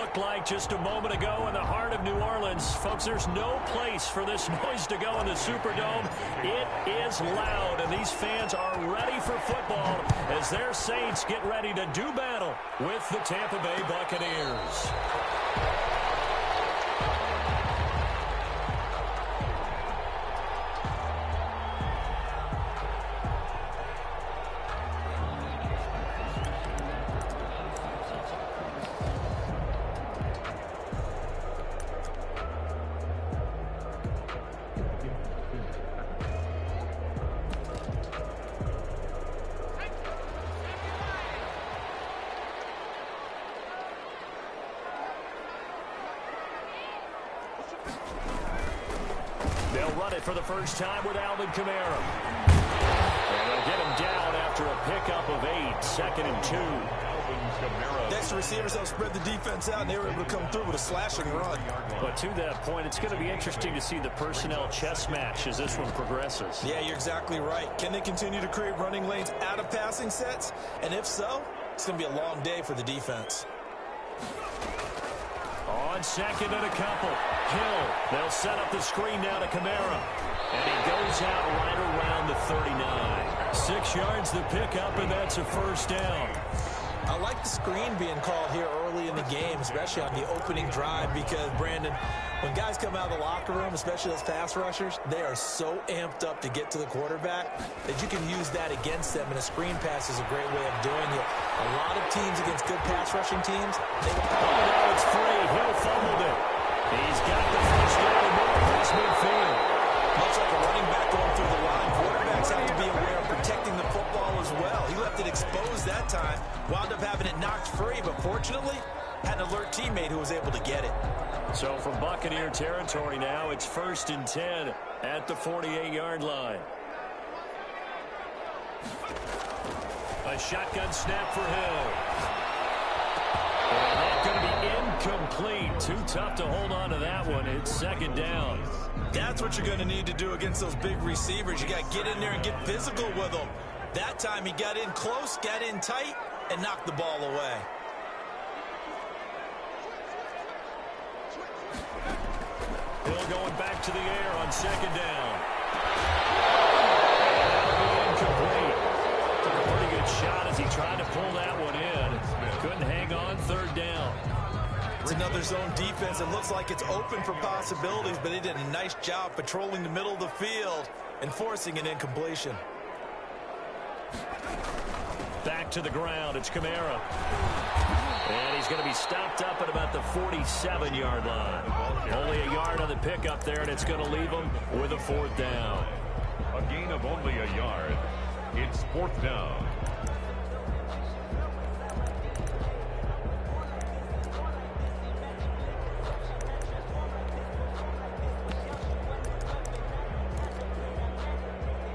looked like just a moment ago in the heart of New Orleans. Folks, there's no place for this noise to go in the Superdome. It is loud, and these fans are ready for football as their Saints get ready to do battle with the Tampa Bay Buccaneers. They'll run it for the first time with Alvin Kamara. And they'll get him down after a pickup of 8, 2nd and 2. Next, the receivers help spread the defense out, and they were able to come through with a slashing run. But to that point, it's going to be interesting to see the personnel chess match as this one progresses. Yeah, you're exactly right. Can they continue to create running lanes out of passing sets? And if so, it's going to be a long day for the defense. On 2nd and a couple. Hill. They'll set up the screen now to Kamara. And he goes out right around the 39. 6 yards the pickup, and that's a first down. I like the screen being called here early in the game, especially on the opening drive, because, Brandon, when guys come out of the locker room, especially those pass rushers, they are so amped up to get to the quarterback that you can use that against them, and a screen pass is a great way of doing it. A lot of teams against good pass rushing teams, they will... Oh, now it's free. Hill fumbled it. He's got the first down and more across midfield. Much like a running back going through the line, quarterbacks have to be aware of protecting the football as well. He left it exposed that time, wound up having it knocked free, but fortunately had an alert teammate who was able to get it. So from Buccaneer territory now, it's 1st and 10 at the 48-yard line. A shotgun snap for Hill. And that's going to be incomplete. Too tough to hold on to that one. It's 2nd down. That's what you're going to need to do against those big receivers. You got to get in there and get physical with them. That time he got in close, got in tight, and knocked the ball away. Hill going back to the air on 2nd down. Incomplete. Took a pretty good shot as he tried to pull that one in. Couldn't hang on 3rd down. It's another zone defense. It looks like it's open for possibilities, but they did a nice job patrolling the middle of the field and forcing an incompletion. Back to the ground. It's Kamara. And he's going to be stopped up at about the 47-yard line. Only a yard on the pickup there, and it's going to leave him with a 4th down. A gain of only a yard. It's 4th down.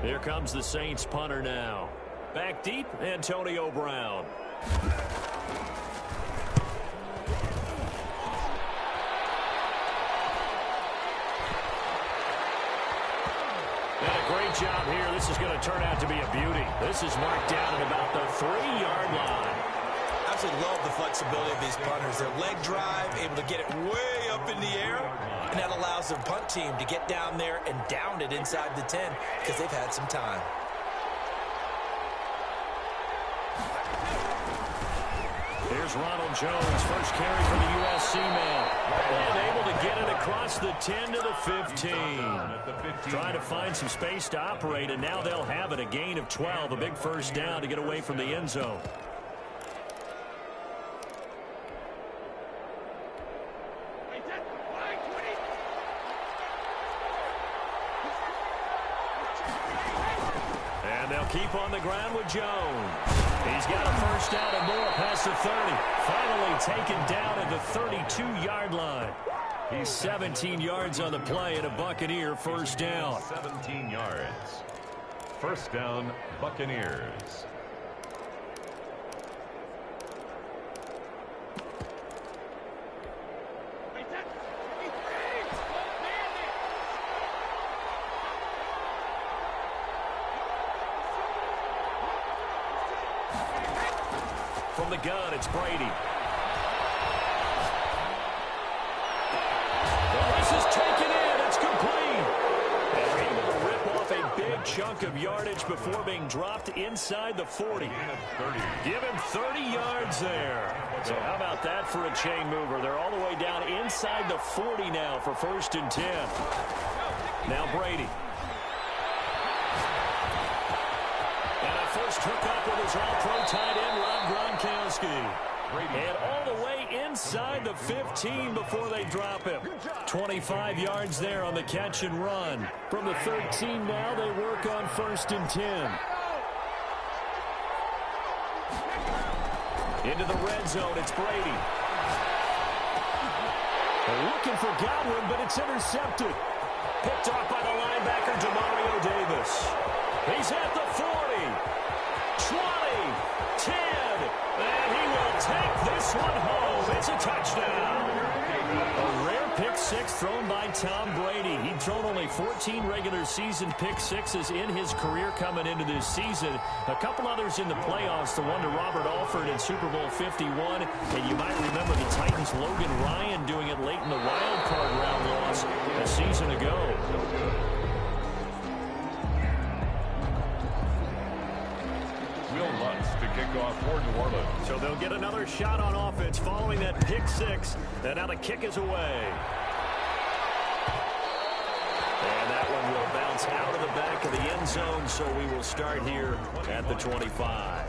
Here comes the Saints punter now. Back deep, Antonio Brown. And a great job here. This is going to turn out to be a beauty. This is marked down at about the 3-yard line. I absolutely love the flexibility of these punters. Their leg drive, able to get it way up in the air, and that allows their punt team to get down there and down it inside the 10 because they've had some time. Here's Ronald Jones, first carry for the USC man. And able to get it across the 10 to the 15. Trying to find some space to operate, and now they'll have it. A gain of 12, a big first down to get away from the end zone. And they'll keep on the ground with Jones. He's got a first down and more past the 30. Finally taken down at the 32-yard line. He's 17 yards on the play and a Buccaneer first down. 17 yards. First down, Buccaneers. From the gun, it's Brady. mark of yardage before being dropped inside the 40. Give him 30 yards there. So how about that for a chain mover? They're all the way down inside the 40 now for 1st and 10. Now Brady. And a first hookup with his all-pro tight end, Rob Gronkowski. And all the way inside the 15 before they drop him. 25 yards there on the catch and run. From the 13 now, they work on 1st and 10. Into the red zone, it's Brady. They're looking for Godwin, but it's intercepted. Picked off by the linebacker, Demario Davis. He's at the 40, 20, 10, and he will take this one home. It's a touchdown. A rare pick six thrown by Tom Brady. He'd thrown only 14 regular season pick sixes in his career coming into this season. A couple others in the playoffs, the one to Robert Alford in Super Bowl 51. And you might remember the Titans' Logan Ryan doing it late in the wild card round loss a season ago. Will Lutz to kick off for New Orleans. So they'll get another shot on offense following that pick six. And now the kick is away. And that one will bounce out of the back of the end zone, so we will start here at the 25.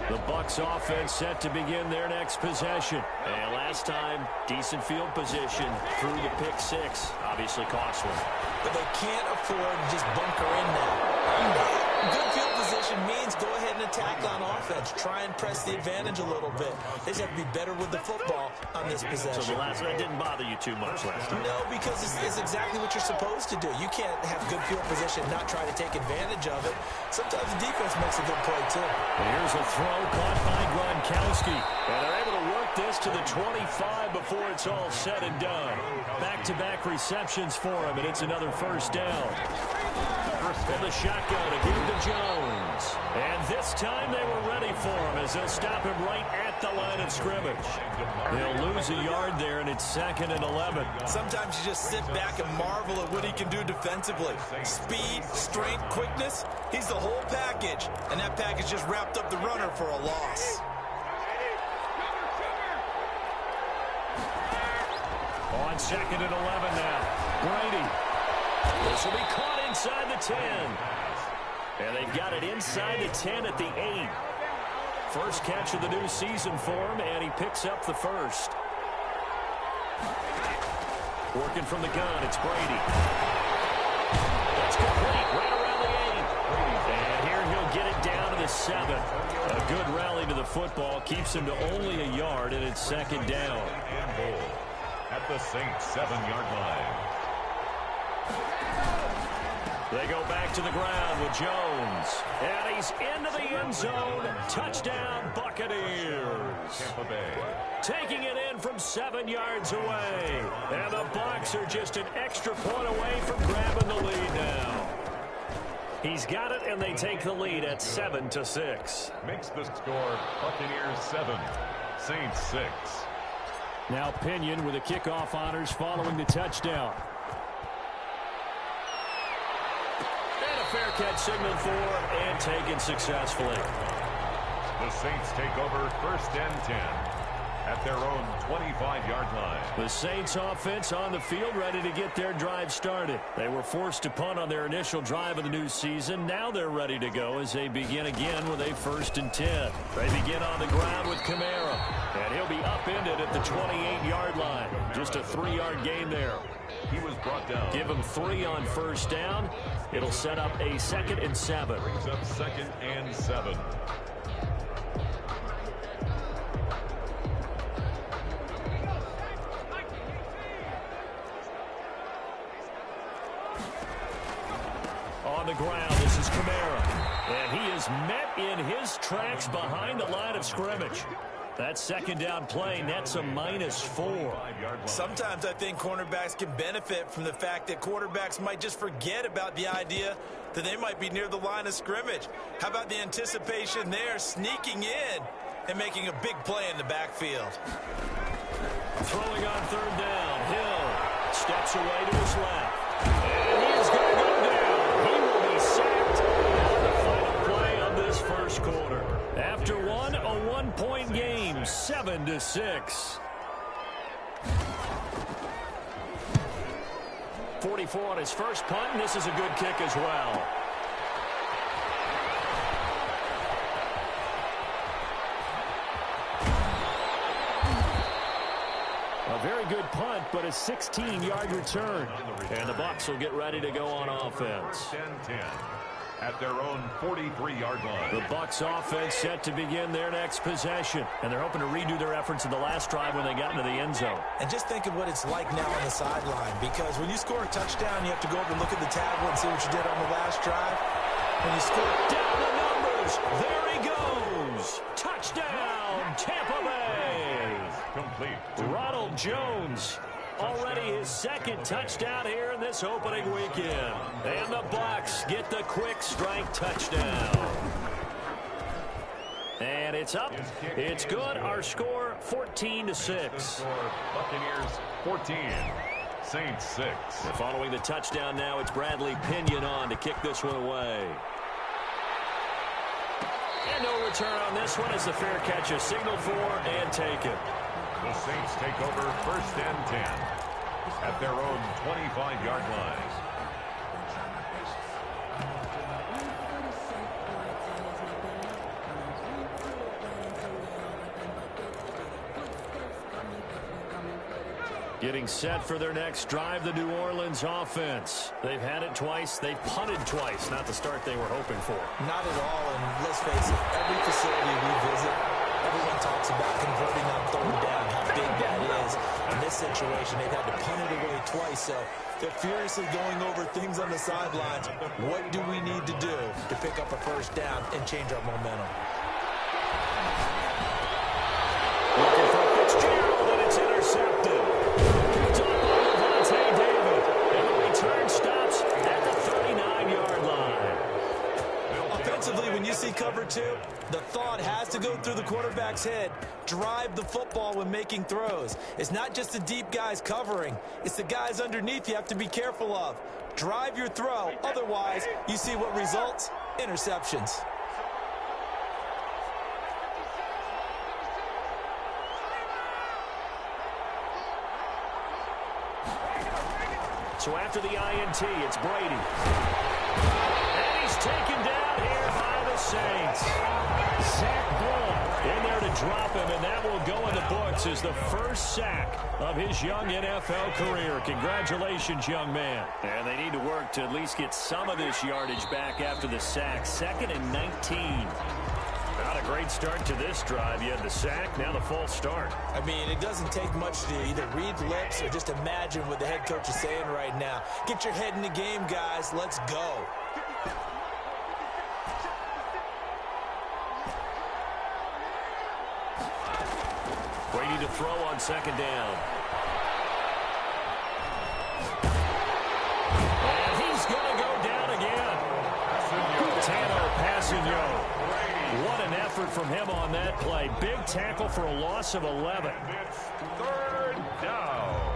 The Bucs offense set to begin their next possession. And last time, decent field position through the pick six. Obviously costly. But they can't afford to just bunker in now. Good field position means go ahead and attack on offense. Try and press the advantage a little bit. They just have to be better with the football on this possession. So the last one didn't bother you too much last time? No, because it's exactly what you're supposed to do. You can't have good field position and not try to take advantage of it. Sometimes the defense makes a good play, too. And here's a throw caught by Gronkowski. And they're able to work this to the 25 before it's all said and done. Back-to-back receptions for him, and it's another first down. From the shotgun, a give to Jones. And this time they were ready for him as they'll stop him right at the line of scrimmage. They'll lose a yard there, and it's 2nd and 11. Sometimes you just sit back and marvel at what he can do defensively. Speed, strength, quickness, he's the whole package. And that package just wrapped up the runner for a loss. On 2nd and 11 now. Brady. This will be caught inside the 10. And they've got it inside the 10 at the 8. First catch of the new season for him, and he picks up the first. Working from the gun, it's Brady. That's complete, right around the 8. And here he'll get it down to the 7. A good rally to the football, keeps him to only a yard, and it's 2nd down. And goal at the Saints 7-yard line. They go back to the ground with Jones. And he's into the end zone. Touchdown, Buccaneers. Tampa Bay. Taking it in from 7 yards away. And the Bucs are just an extra point away from grabbing the lead now. He's got it, and they take the lead at 7-6. Makes the score Buccaneers 7, Saints 6. Now Pinion with the kickoff honors following the touchdown. Fair catch signaled for and taken successfully. The Saints take over 1st and 10 at their own 25-yard line. The Saints offense on the field ready to get their drive started. They were forced to punt on their initial drive of the new season. Now they're ready to go as they begin again with a 1st and 10. They begin on the ground with Kamara. And he'll be upended at the 28-yard line. Just a 3-yard gain there. He was brought down. Give him 3 on first down. It'll set up a 2nd and 7. Brings up 2nd and 7. On the ground, this is Kamara. And he is met in his tracks behind the line of scrimmage. That 2nd down play nets a -4. Sometimes I think cornerbacks can benefit from the fact that quarterbacks might just forget about the idea that they might be near the line of scrimmage. How about the anticipation there, sneaking in and making a big play in the backfield? Throwing on 3rd down, Hill steps away to his left. And he is going to go down. He will first quarter. After one, a one-point game, 7-6. 44 on his first punt, and this is a good kick as well. A very good punt, but a 16-yard return. And the Bucs will get ready to go on offense. 10-10 at their own 43-yard line. The Bucs offense set to begin their next possession. And they're hoping to redo their efforts in the last drive when they got into the end zone. And just think of what it's like now on the sideline, because when you score a touchdown, you have to go over and look at the tablet and see what you did on the last drive. When you score down the numbers, there he goes. Touchdown, Tampa Bay. Complete. Ronald Jones, already his second touchdown here in this opening weekend. And the Bucs get the quick strike touchdown. And it's up. It's good. Our score, 14-6. Buccaneers 14, Saints 6. And following the touchdown now, it's Bradley Pinion on to kick this one away. And no return on this one as the fair catch is signaled for and taken. The Saints take over first and 10 at their own 25-yard line. Getting set for their next drive, the New Orleans offense. They've had it twice. They've punted twice. Not the start they were hoping for. Not at all, and let's face it, every facility we visit, everyone talks about converting on third down, how big that is. In this situation, they've had to punt it away twice, so they're furiously going over things on the sidelines. What do we need to do to pick up a first down and change our momentum? Looking for Fitzgerald, and it's intercepted. Picked up by Levante David, and the return stops at the 39-yard line. Offensively, when you see cover two, the thought has to go through the quarterback's head. Drive the football when making throws. It's not just the deep guys covering. It's the guys underneath you have to be careful of. Drive your throw. Otherwise, you see what results? Interceptions. So after the INT, it's Brady. And he's taken down here by the Saints. Zach Ball in there to drop him, and that will go in the books as the first sack of his young NFL career. Congratulations, young man. And they need to work to at least get some of this yardage back after the sack. 2nd and 19. Not a great start to this drive. You had the sack, now the false start. I mean, it doesn't take much to either read lips or just imagine what the head coach is saying right now. Get your head in the game, guys. Let's go. Brady to throw on 2nd down. And he's going to go down again. Tano Passanio. What an effort from him on that play. Big tackle for a loss of 11. Third down.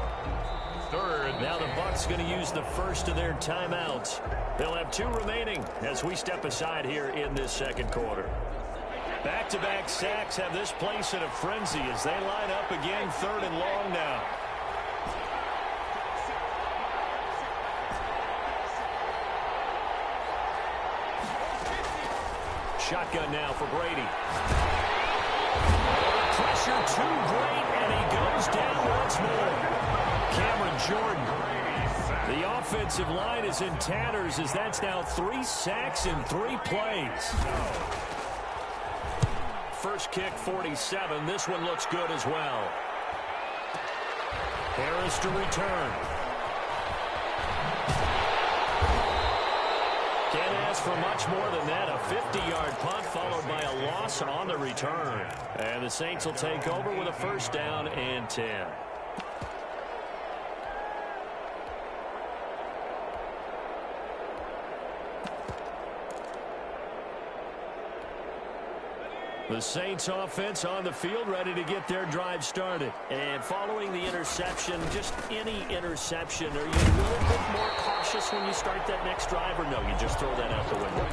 Now the Bucs going to use the first of their timeouts. They'll have 2 remaining as we step aside here in this second quarter. Back-to-back sacks have this place in a frenzy as they line up again 3rd and long now. Shotgun now for Brady. Pressure too great, and he goes down once more. Cameron Jordan. The offensive line is in tatters as that's now 3 sacks in 3 plays. First kick, 47. This one looks good as well. Harris to return. Can't ask for much more than that. A 50-yard punt followed by a loss on the return. And the Saints will take over with a first down and 10. The Saints offense on the field, ready to get their drive started. And following the interception, just any interception, are you a little bit more cautious when you start that next drive, or no, you just throw that out the window?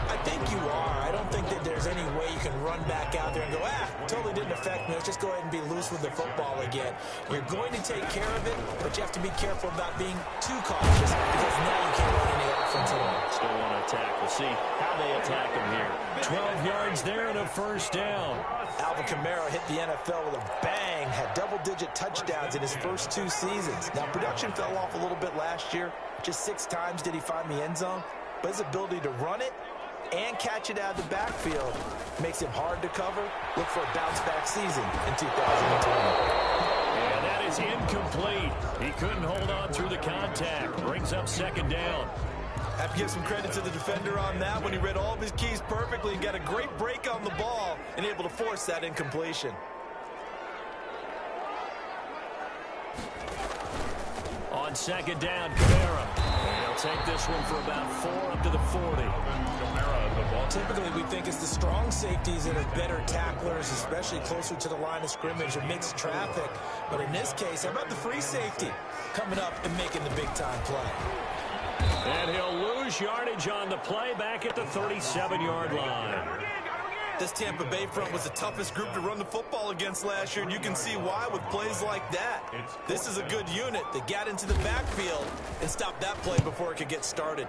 I think you are. I don't think that there's any way you can run back out there and go, totally didn't affect me. Let's just go ahead and be loose with the football again. You're going to take care of it, but you have to be careful about being too cautious because now you can't run any offense at all. Still want to attack. We'll see how they attack him here. 12 yards there and a first down. Alvin Kamara hit the NFL with a bang, had double-digit touchdowns in his first 2 seasons. Now, production fell off a little bit last year. Just 6 times did he find the end zone. But his ability to run it and catch it out of the backfield makes him hard to cover. Look for a bounce-back season in 2020. And that is incomplete. He couldn't hold on through the contact. Brings up second down. Have to give some credit to the defender on that when he read all of his keys perfectly and got a great break on the ball and able to force that incompletion. On second down, Kamara. He'll take this one for about 4 up to the 40. Typically, we think it's the strong safeties that are better tacklers, especially closer to the line of scrimmage and mixed traffic. But in this case, how about the free safety coming up and making the big-time play? And he'll lose yardage on the play back at the 37-yard line. This Tampa Bay front was the toughest group to run the football against last year, and you can see why with plays like that. This is a good unit that got into the backfield and stopped that play before it could get started.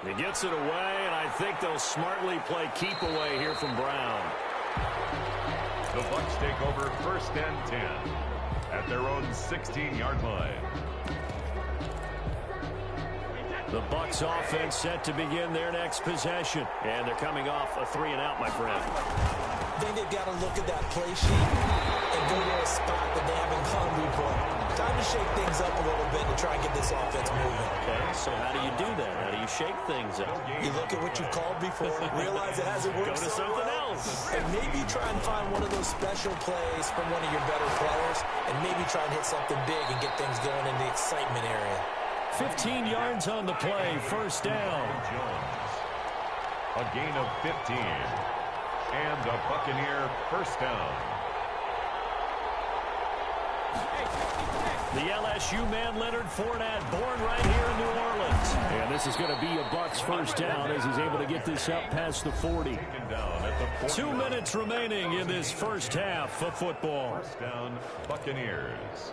He gets it away, and I think they'll smartly play keep away here from Brown. The Bucs take over first and 10 at their own 16-yard line. The Bucs offense set to begin their next possession. And they're coming off a 3-and-out, my friend. I think they've got to look at that play sheet and go to a spot that they haven't gone before. Time to shake things up a little bit to try and get this offense moving. Okay, so how do you do that? How do you shake things up? You look at what you've called before, realize it hasn't worked Go to something else. and maybe try and find one of those special plays from one of your better players, and maybe try and hit something big and get things going in the excitement area. 15 yards on the play, first down. A gain of 15. And a Buccaneer first down. The LSU man, Leonard Fournette, born right here in New Orleans. And this is going to be a Bucs first down as he's able to get this up past the 40. 2 minutes remaining in this first half of football. First down, Buccaneers.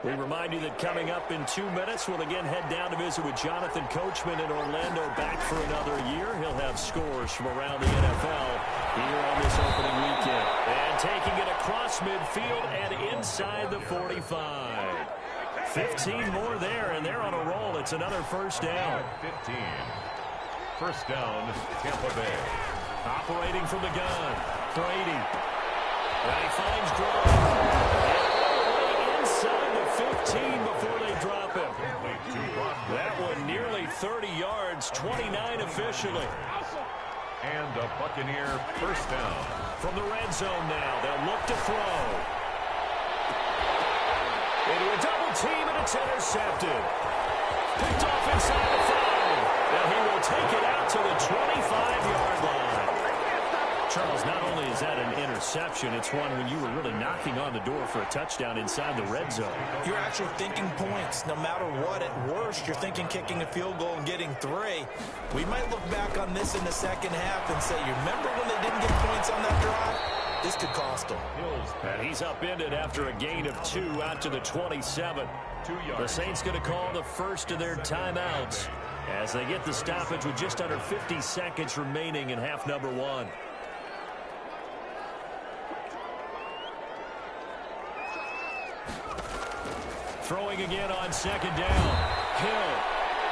We remind you that coming up in 2 minutes, we'll again head down to visit with Jonathan Coachman in Orlando, back for another year. He'll have scores from around the NFL here on this opening weekend. And taking it across midfield and inside the 45. 15 more there, and they're on a roll. It's another first down. 15. First down, Tampa Bay. Operating from the gun, Brady. And he finds Gronk. Inside the 15 before they drop him. That one nearly 30 yards, 29 officially. And a Buccaneer first down. From the red zone now, they'll look to throw. Into a double team, and it's intercepted. Picked off inside the 5. And he will take it out to the 25-yard line. Charles, not only is that an interception, it's one when you were really knocking on the door for a touchdown inside the red zone. You're actually thinking points. No matter what, at worst, you're thinking kicking a field goal and getting 3. We might look back on this in the second half and say, you remember when they didn't get points on that drive? This could cost them. And he's upended after a gain of 2 out to the 27. The Saints going to call the first of their timeouts as they get the stoppage with just under 50 seconds remaining in half number 1. Throwing again on second down. Hill.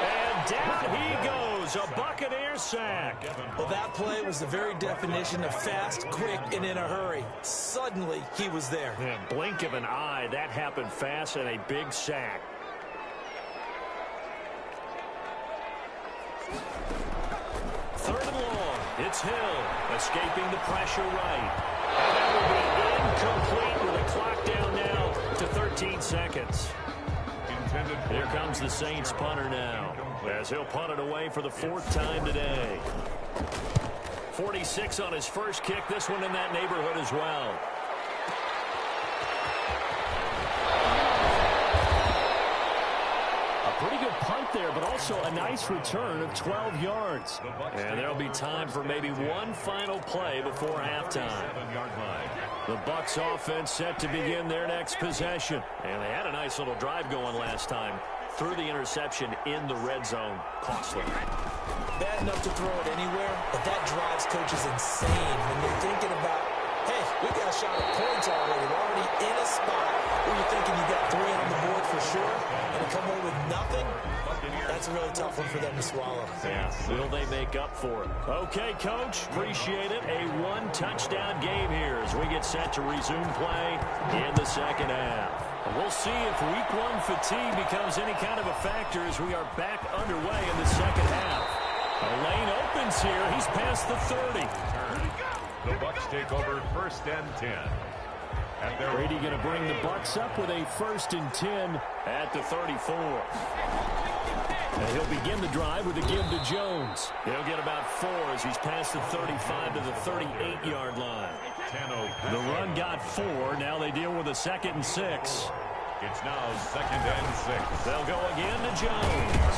And down he goes. A Buccaneer sack. Well, that play was the very definition of fast, quick, and in a hurry. Suddenly, he was there. Yeah, blink of an eye. That happened fast, and a big sack. Third and long. It's Hill. Escaping the pressure right. And that will be incomplete with a clock down now to 13 seconds. Here comes the Saints punter now, as he'll punt it away for the 4th time today. 46 on his first kick. This one in that neighborhood as well. Pretty good punt there, but also a nice return of 12 yards. And there'll be time for maybe one final play before halftime. The Bucs offense set to begin their next possession. And they had a nice little drive going last time. Threw the interception in the red zone. Costly. Bad enough to throw it anywhere, but that drives coaches insane when they're thinking about, hey, we got a shot at points already. We're already in a spot where you're thinking you got 3 on the board for sure, and to come away with nothing, that's a really tough one for them to swallow. Yeah. Will they make up for it? Okay, Coach. Appreciate it. A 1-touchdown game here as we get set to resume play in the second half. And we'll see if Week 1 fatigue becomes any kind of a factor as we are back underway in the second half. A lane opens here. He's past the 30. The Bucs take over 1st and 10. Brady going to bring the Bucs up with a 1st and 10 at the 34. And he'll begin the drive with a give to Jones. He'll get about 4 as he's past the 35 to the 38-yard line. The run got 4. Now they deal with a 2nd and 6. It's now 2nd and 6. They'll go again to Jones.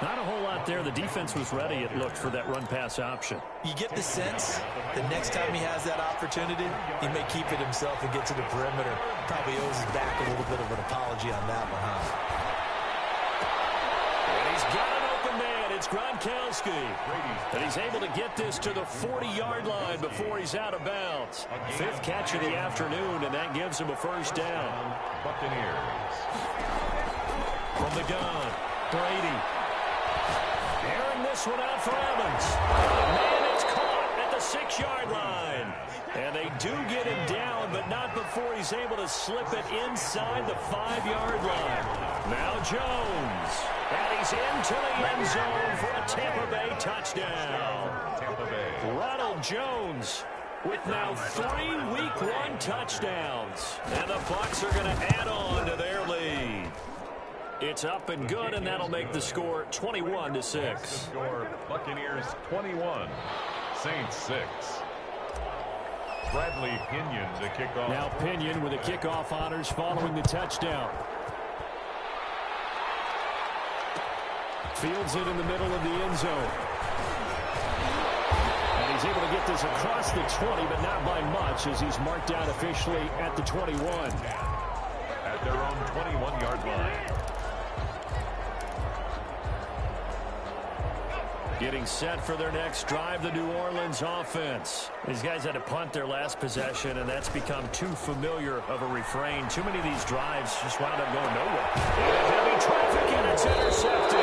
Not a whole lot there. The defense was ready, it looked, for that run-pass option. You get the sense that next time he has that opportunity, he may keep it himself and get to the perimeter. Probably owes his back a little bit of an apology on that one, huh? And he's got an open man. It's Gronkowski. And he's able to get this to the 40-yard line before he's out of bounds. 5th catch of the afternoon, and that gives him a 1st down. Buccaneers. From the gun, Brady. Airing this one out for Evans. Man, it's caught at the 6-yard line. And they do get him down, but not before he's able to slip it inside the 5-yard line. Now Jones. And he's into the end zone for a Tampa Bay touchdown. Tampa Bay. Ronald Jones with now 3 Week 1 touchdowns. And the Bucs are going to add on to their lead. It's up and good, and that'll make the score 21-6. Score Buccaneers 21, Saints 6. Bradley Pinion to kick off. Now Pinion with the kickoff honors following the touchdown. Fields it in the middle of the end zone. And he's able to get this across the 20, but not by much, as he's marked down officially at the 21. At their own 21-yard line. Getting set for their next drive, the New Orleans offense. These guys had to punt their last possession, and that's become too familiar of a refrain. Too many of these drives just wound up going nowhere. Heavy traffic, and it's intercepted.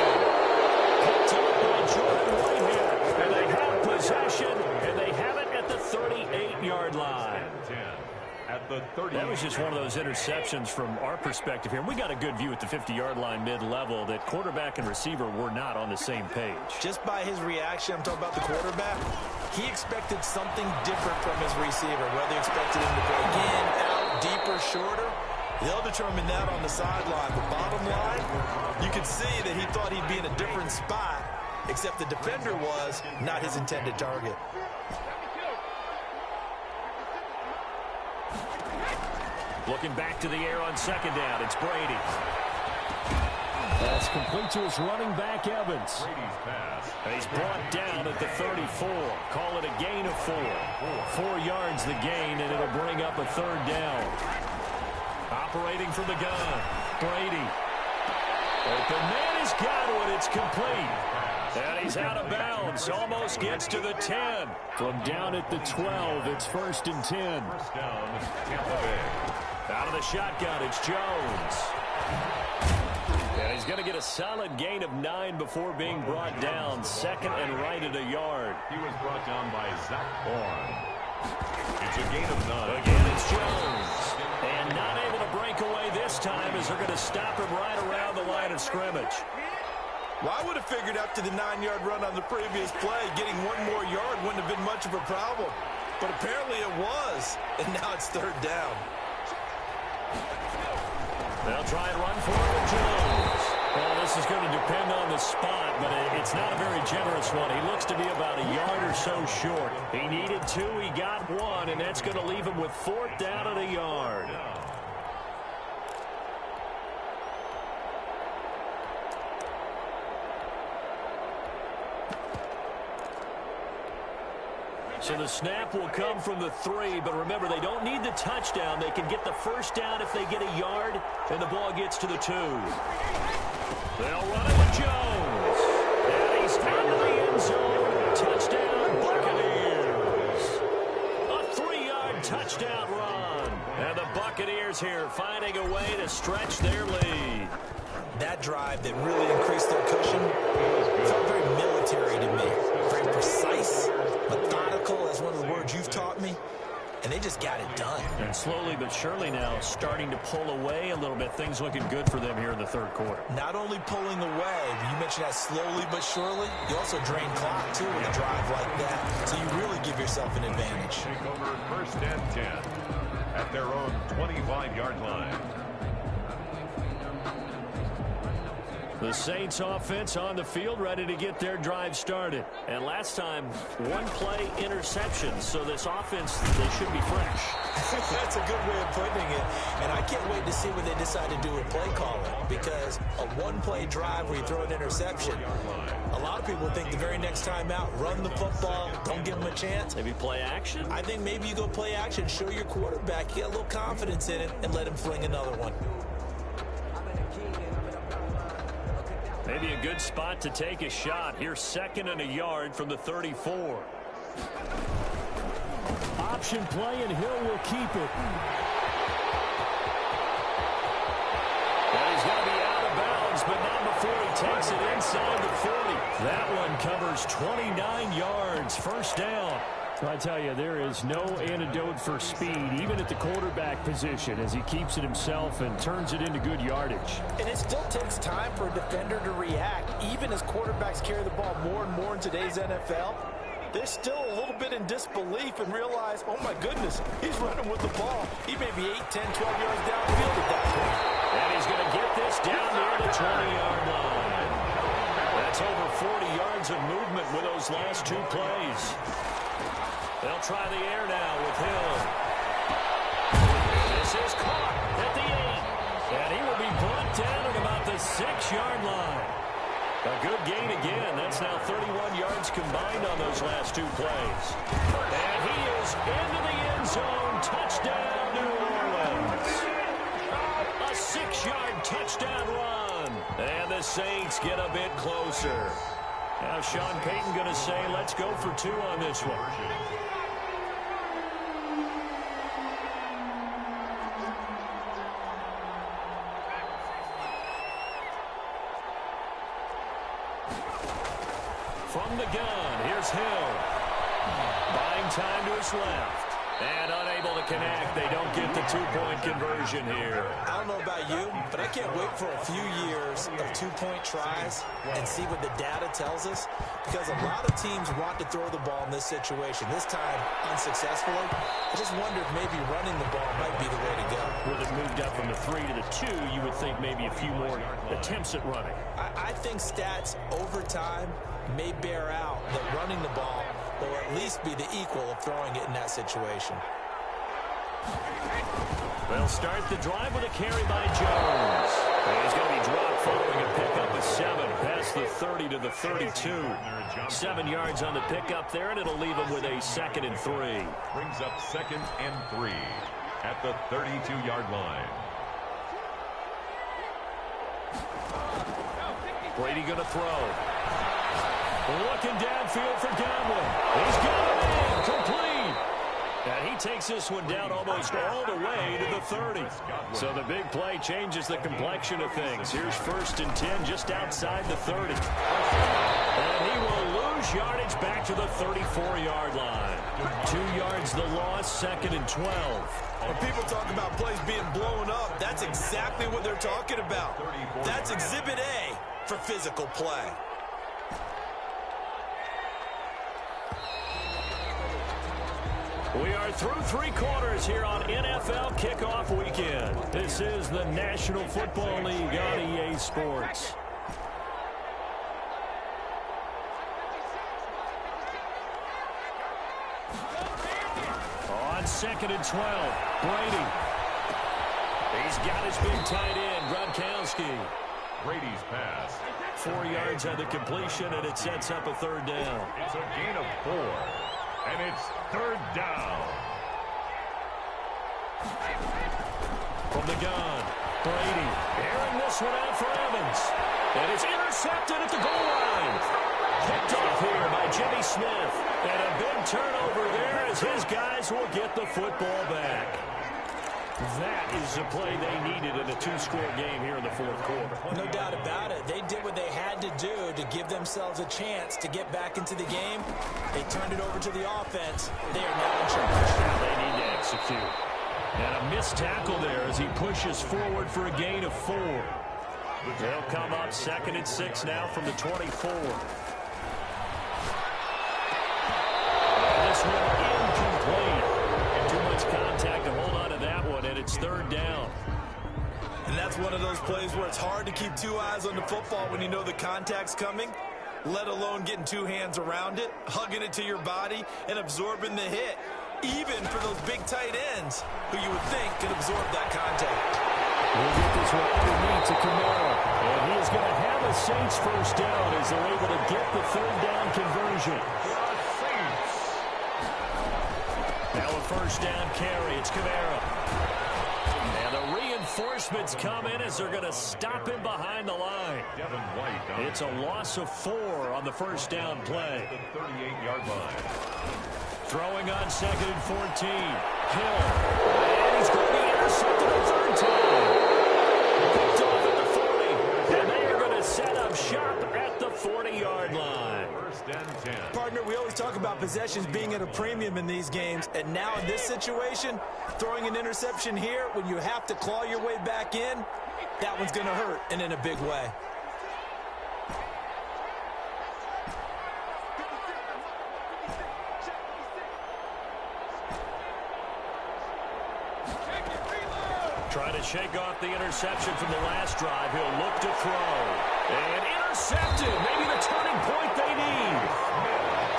Picked up by Jordan Whitehead, and they have possession, and they have it at the 38-yard line. At the 30. That was just one of those interceptions from our perspective here. We got a good view at the 50-yard line mid-level that quarterback and receiver were not on the same page. Just by his reaction, I'm talking about the quarterback, he expected something different from his receiver, whether he expected him to break in, out, deeper, shorter. They'll determine that on the sideline. The bottom line, you could see that he thought he'd be in a different spot, except the defender was not his intended target. Looking back to the air on 2nd down, it's Brady. That's complete to his running back, Evans. Brady's pass. And he's brought down at the 34. Call it a gain of 4. 4 yards the gain, and it'll bring up a 3rd down. Operating from the gun, Brady. Open man has got one. It's complete. And he's out of bounds. Almost gets to the 10. From down at the 12, it's 1st and 10. First down, Tampa Bay. Out of the shotgun, it's Jones. And he's going to get a solid gain of 9 before being brought down. 2nd and right at a yard. He was brought down by Zach Bourne. It's a gain of 9. Again, it's Jones. And not able to break away this time as they're going to stop him right around the line of scrimmage. Well, I would have figured after the 9-yard run on the previous play, getting 1 more yard wouldn't have been much of a problem. But apparently it was, and now it's 3rd down. They'll try and run for it with Jones. Well, this is going to depend on the spot, but it's not a very generous one. He looks to be about a yard or so short. He needed 2, he got 1, and that's going to leave him with 4th down and a yard. So the snap will come from the 3, but remember, they don't need the touchdown. They can get the 1st down if they get a yard, and the ball gets to the 2. They'll run it with Jones. And he's into the end zone. Touchdown, Buccaneers. A 3-yard touchdown run. And the Buccaneers here finding a way to stretch their lead. That drive that really increased their cushion felt very military to me. Very precise, methodical, that's one of the words you've taught me. And they just got it done. And slowly but surely now starting to pull away a little bit. Things looking good for them here in the 3rd quarter. Not only pulling away, you mentioned that slowly but surely, you also drain clock, too, with a drive like that. So you really give yourself an advantage. Take over 1st and 10 at their own 25-yard line. The Saints offense on the field ready to get their drive started. And last time, 1-play interception. So this offense, they should be fresh. That's a good way of putting it. And I can't wait to see what they decide to do with play calling. Because a 1-play drive where you throw an interception, a lot of people think the very next time out, run the football, don't give them a chance. Maybe play action? I think maybe you go play action, show your quarterback, you get a little confidence in it, and let him fling another one. Maybe a good spot to take a shot. Here's 2nd and a yard from the 34. Option play, and Hill will keep it. Well, he's going to be out of bounds, but not before he takes it inside the 40. That one covers 29 yards. 1st down. I tell you, there is no antidote for speed, even at the quarterback position, as he keeps it himself and turns it into good yardage. And it still takes time for a defender to react. Even as quarterbacks carry the ball more and more in today's NFL, they're still a little bit in disbelief and realize, oh my goodness, he's running with the ball. He may be 8, 10, 12 yards downfield at that point. And he's going to get this down near the 20-yard line. That's over 40 yards of movement with those last 2 plays. They'll try the air now with Hill. This is caught at the 8. And he will be brought down at about the 6-yard line. A good gain again. That's now 31 yards combined on those last 2 plays. And he is into the end zone. Touchdown, New Orleans. A 6-yard touchdown run. And the Saints get a bit closer. Now Sean Payton going to say, let's go for 2 on this one. From the gun, here's Hill. Buying time to his left. And unable to connect. They don't get the 2-point conversion here. I don't know about you, but I can't wait for a few years of 2-point tries and see what the data tells us. Because a lot of teams want to throw the ball in this situation. This time, unsuccessfully. I just wonder if maybe running the ball might be the way to go. With it moved up from the 3 to the 2, you would think maybe a few more attempts at running. I think stats over time may bear out that running the ball will at least be the equal of throwing it in that situation. They'll start the drive with a carry by Jones. And he's going to be dropped following a pickup of 7 past the 30 to the 32. 7 yards on the pickup there, and it'll leave him with a 2nd and 3. Brings up 2nd and 3 at the 32-yard line. Brady going to throw. Looking downfield for Godwin. He's got it in. Complete. And he takes this one down almost all the way to the 30. So the big play changes the complexion of things. Here's 1st and 10 just outside the 30. And he will lose yardage back to the 34-yard line. 2 yards the loss, 2nd and 12. When people talk about plays being blown up, that's exactly what they're talking about. That's Exhibit A for physical play. We are through 3 quarters here on NFL Kickoff Weekend. This is the National Football League on EA Sports. 2nd and 12. Brady. He's got his big tight end, Gronkowski. Brady's pass. 4 yards on the completion, and it sets up a 3rd down. It's a gain of 4, and it's 3rd down. From the gun, Brady airing this one out for Evans. And it's intercepted at the goal line. Picked off here by Jimmy Smith. And a big turnover there as his guys will get the football back. That is the play they needed in a 2-score game here in the 4th quarter. No doubt about it. They did what they had to do to give themselves a chance to get back into the game. They turned it over to the offense. They are now in charge. Now they need to execute. And a missed tackle there as he pushes forward for a gain of 4. They'll come up 2nd and 6 now from the 24. And this one incomplete. And too much contact to hold on to that one, and it's 3rd down. And that's one of those plays where it's hard to keep 2 eyes on the football when you know the contact's coming, let alone getting 2 hands around it, hugging it to your body, and absorbing the hit, even for those big tight ends who you would think could absorb that contact. We'll get this one underneath to Kamara. And he is going to have a Saints 1st down as they're able to get the 3rd down conversion. Now a 1st down carry. It's Kamara. And the reinforcements come in as they're going to stop him behind the line. Devin White. It's a loss of 4 on the 1st down play. The 38-yard line. Throwing on 2nd and 14. Hill. And he's going to be intercepted a 3rd time. Picked off at the 40. And they are going to set up shop at the 40-yard line. 1st and 10. Partner, we always talk about possessions being at a premium in these games. And now in this situation, throwing an interception here when you have to claw your way back in, that one's going to hurt, and in a big way. Trying to shake off the interception from the last drive. He'll look to throw. And intercepted. Maybe the turning point they need.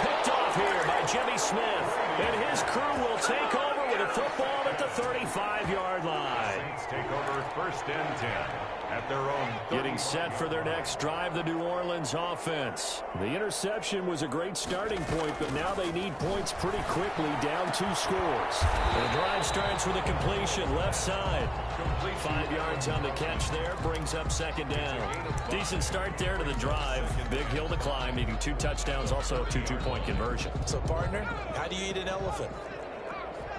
Picked off here by Jimmy Smith. And his crew will take over with a football at the 35-yard line. Saints take over 1st and 10 at their own 30. Getting set for their next drive, the New Orleans offense. The interception was a great starting point, but now they need points pretty quickly, down 2 scores. The drive starts with a completion, left side. 5 yards on the catch there, brings up 2nd down. Decent start there to the drive. Big hill to climb, needing 2 touchdowns, also a 2 2-point conversion. So, partner, how do you eat an elephant?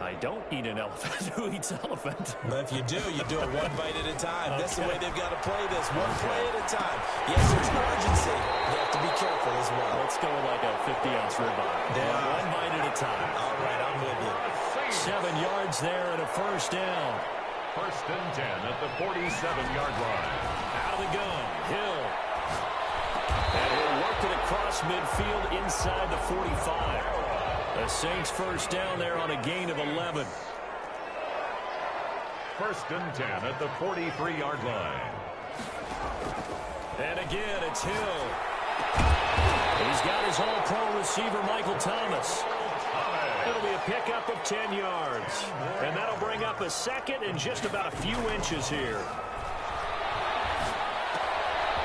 I don't eat an elephant. Who eats elephant? But if you do it 1 bite at a time. That's the way they've got to play this, 1 play at a time. Yes, there's an urgency. They have to be careful as well. Let's go with like a 50-ounce ribeye. Yeah. 1 bite at a time. All right, I'm with you. 7 yards there and a 1st down. 1st and 10 at the 47-yard line. Out of the gun, Hill. And he'll work it across midfield inside the 45. The Saints 1st down there on a gain of 11. 1st and 10 at the 43-yard line. And again, it's Hill. He's got his all-pro receiver, Michael Thomas. It'll be a pickup of 10 yards. And that'll bring up a 2nd and just about a few inches here.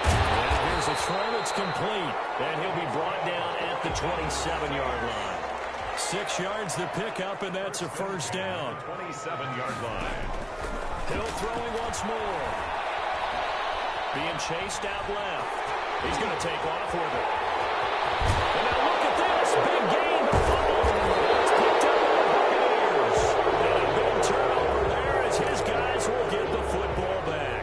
And here's a throw that's complete. And he'll be brought down at the 27-yard line. 6 yards the pickup, and that's a 1st down. 27-yard line. Hill throwing once more. Being chased out left. He's going to take off with it. And now look at this. Big gain. It's picked up by the Buccaneers. And a big turnover there as his guys will get the football back.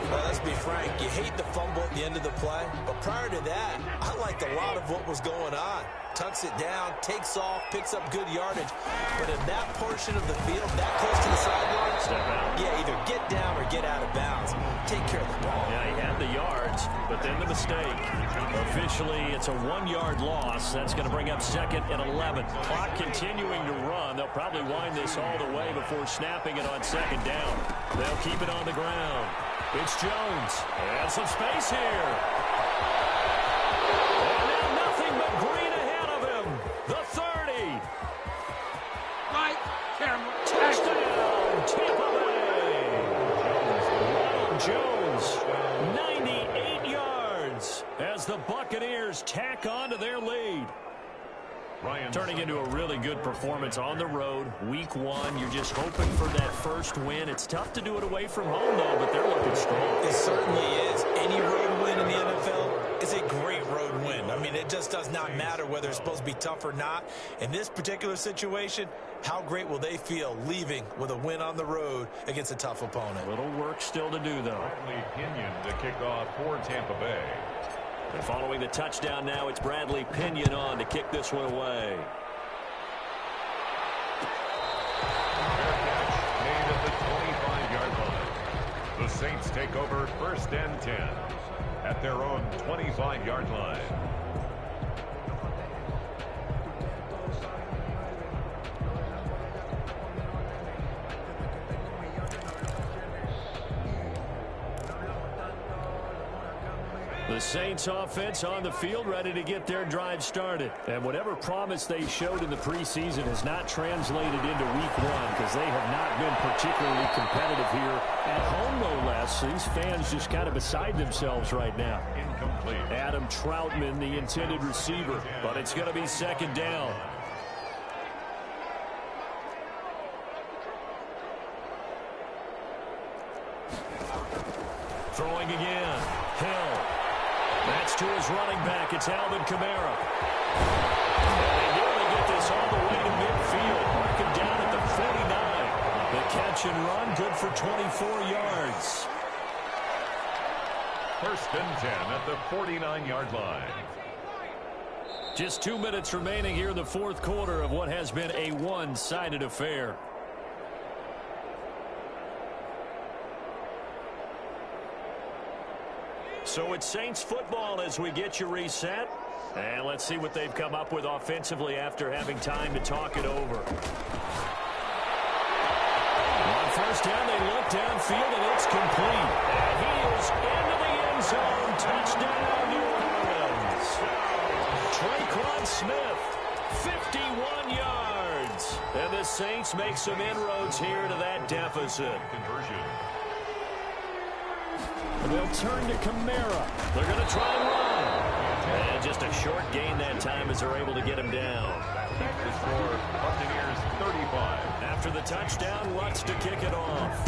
Well, let's be frank. You hate the fumble at the end of the play. But prior to that, I liked a lot of what was going on. Tucks it down, takes off, picks up good yardage. But in that portion of the field, that close to the sideline, Step out. yeah, either get down or get out of bounds. Take care of the ball. Yeah, he had the yards, but then the mistake. Officially, it's a 1-yard loss. That's going to bring up 2nd and 11. Clock continuing to run. They'll probably wind this all the way before snapping it on 2nd down. They'll keep it on the ground. It's Jones. And some space here. And now nothing but green ahead of him. The 30. Right, camera. Touchdown, Tampa Bay. Ronald Jones, 98 yards as the Buccaneers tack on to their lead. Turning into a really good performance on the road. Week 1, you're just hoping for that first win. It's tough to do it away from home, though, but they're looking strong. It certainly is. Any road win in the NFL is a great road win. I mean, it just does not matter whether it's supposed to be tough or not. In this particular situation, how great will they feel leaving with a win on the road against a tough opponent? Little work still to do, though. Bradley Pinion to kick off for Tampa Bay. And following the touchdown now, it's Bradley Pinion on to kick this one away. Fair catch made at the 25-yard line. The Saints take over 1st and 10 at their own 25-yard line. The Saints offense on the field, ready to get their drive started. And whatever promise they showed in the preseason has not translated into week 1 because they have not been particularly competitive here at home, no less. These fans just kind of beside themselves right now. Incomplete. Adam Troutman, the intended receiver, but it's going to be 2nd down. Throwing again. Hill. That's to his running back. It's Alvin Kamara. And they nearly get this all the way to midfield. Mark him down at the 49. The catch and run, good for 24 yards. 1st and 10 at the 49-yard line. Just 2 minutes remaining here in the 4th quarter of what has been a one-sided affair. So it's Saints football as we get you reset. And let's see what they've come up with offensively after having time to talk it over. On 1st down, they look downfield, and it's complete. And he is into the end zone. Touchdown, New Orleans. Traquan Smith, 51 yards. And the Saints make some inroads here to that deficit. Conversion. They'll turn to Kamara. They're going to try and run. And just a short gain that time as they're able to get him down. The score, Buccaneers 35. After the touchdown, Lutz to kick it off.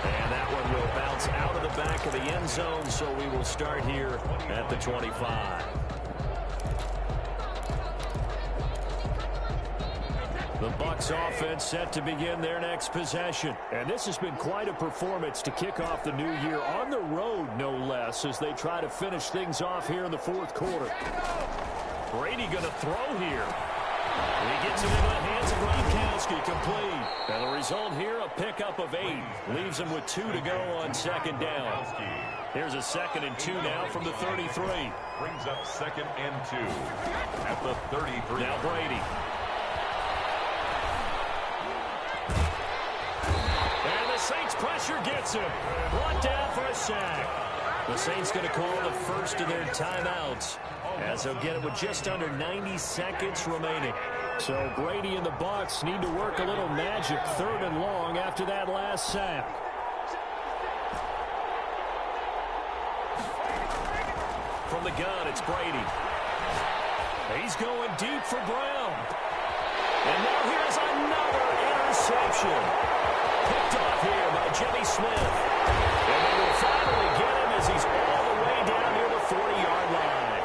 And that one will bounce out of the back of the end zone, so we will start here at the 25. The Bucs offense set to begin their next possession. And this has been quite a performance to kick off the new year on the road, no less, as they try to finish things off here in the 4th quarter. Brady going to throw here. He gets it into the hands of Gronkowski, complete. And the result here, a pickup of 8. Leaves him with 2 to go on 2nd down. Here's a 2nd and 2 now from the 33. Brings up 2nd and 2 at the 33. Now Brady. Saints pressure gets him. Brought down for a sack. The Saints going to call the first of their timeouts as they'll get it with just under 90 seconds remaining. So Brady and the Bucs need to work a little magic 3rd and long after that last sack. From the gun, it's Brady. He's going deep for Brown. And now here's another interception. Picked off here by Jimmy Smith. And they will finally get him as he's all the way down near the 40-yard line.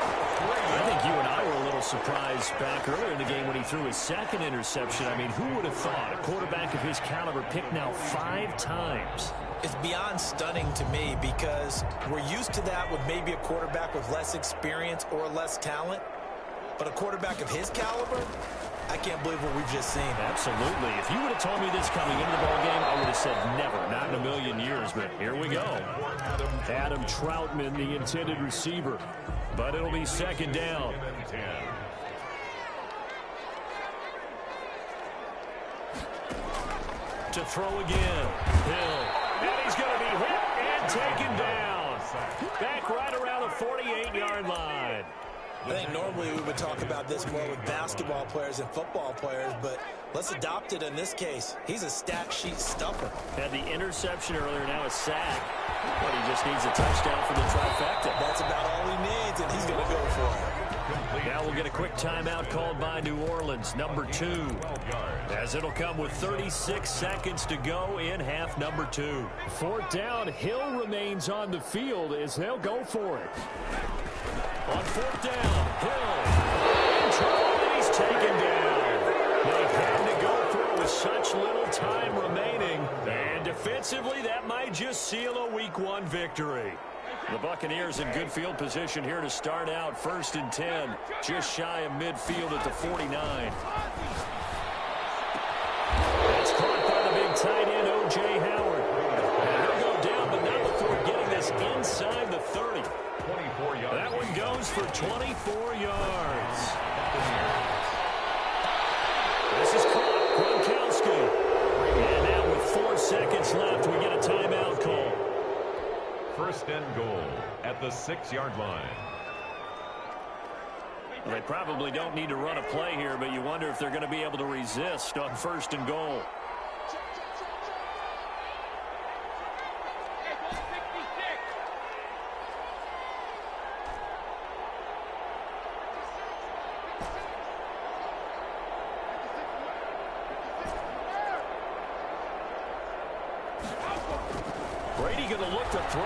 I think you and I were a little surprised back earlier in the game when he threw his 2nd interception. I mean, who would have thought a quarterback of his caliber picked now 5 times? It's beyond stunning to me because we're used to that with maybe a quarterback with less experience or less talent. But a quarterback of his caliber, I can't believe what we've just seen. Absolutely. If you would have told me this coming into the ballgame, I would have said never, not in a million years. But here we go. Adam Troutman, the intended receiver. But it'll be 2nd down. To throw again. Hill. And he's going to be hit and taken down. Back right around the 48-yard line. I think normally we would talk about this more with basketball players and football players, but let's adopt it in this case. He's a stat sheet stuffer. Had the interception earlier, now a sack. But he just needs a touchdown for the trifecta. That's about all he needs, and he's going to go for it. Now we'll get a quick timeout called by New Orleans, number 2, as it'll come with 36 seconds to go in half number 2. 4th down, Hill remains on the field as they'll go for it. On 4th down, Hill in trouble, and he's taken down. They had to go for it with such little time remaining, and defensively that might just seal a Week 1 victory. The Buccaneers in good field position here to start out. 1st and 10, just shy of midfield at the 49. That's caught by the big tight end, O.J. Howard. And he'll go down, but not before getting this inside the 30. 24 yards. That one goes for 24 yards. This is caught. Gronkowski. And now with 4 seconds left, we get a timeout call. 1st and goal at the 6-yard line. Well, they probably don't need to run a play here, but you wonder if they're going to be able to resist on 1st and goal. Brady going to look to throw.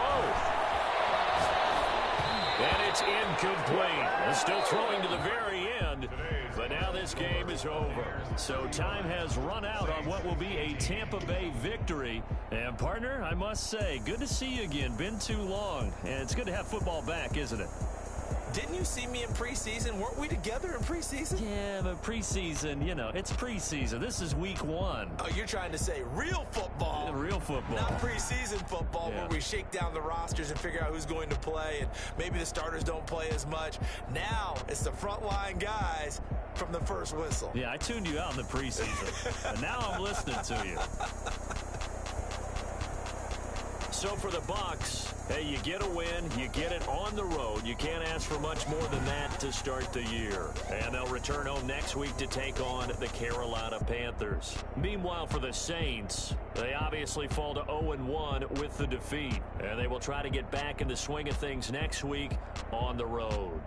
And it's incomplete. Still throwing to the very end, but now this game is over. So time has run out on what will be a Tampa Bay victory. And, partner, I must say, good to see you again. Been too long. And it's good to have football back, isn't it? Didn't you see me in preseason? Weren't we together in preseason? Yeah, but preseason, you know, it's preseason. This is Week 1. Oh, you're trying to say real football. Real football. Not preseason football, Yeah. where we shake down the rosters and figure out who's going to play, and maybe the starters don't play as much. Now it's the frontline guys from the first whistle. Yeah, I tuned you out in the preseason, and now I'm listening to you. So for the Bucs, hey, you get a win, you get it on the road. You can't ask for much more than that to start the year. And they'll return home next week to take on the Carolina Panthers. Meanwhile, for the Saints, they obviously fall to 0-1 with the defeat. And they will try to get back in the swing of things next week on the road.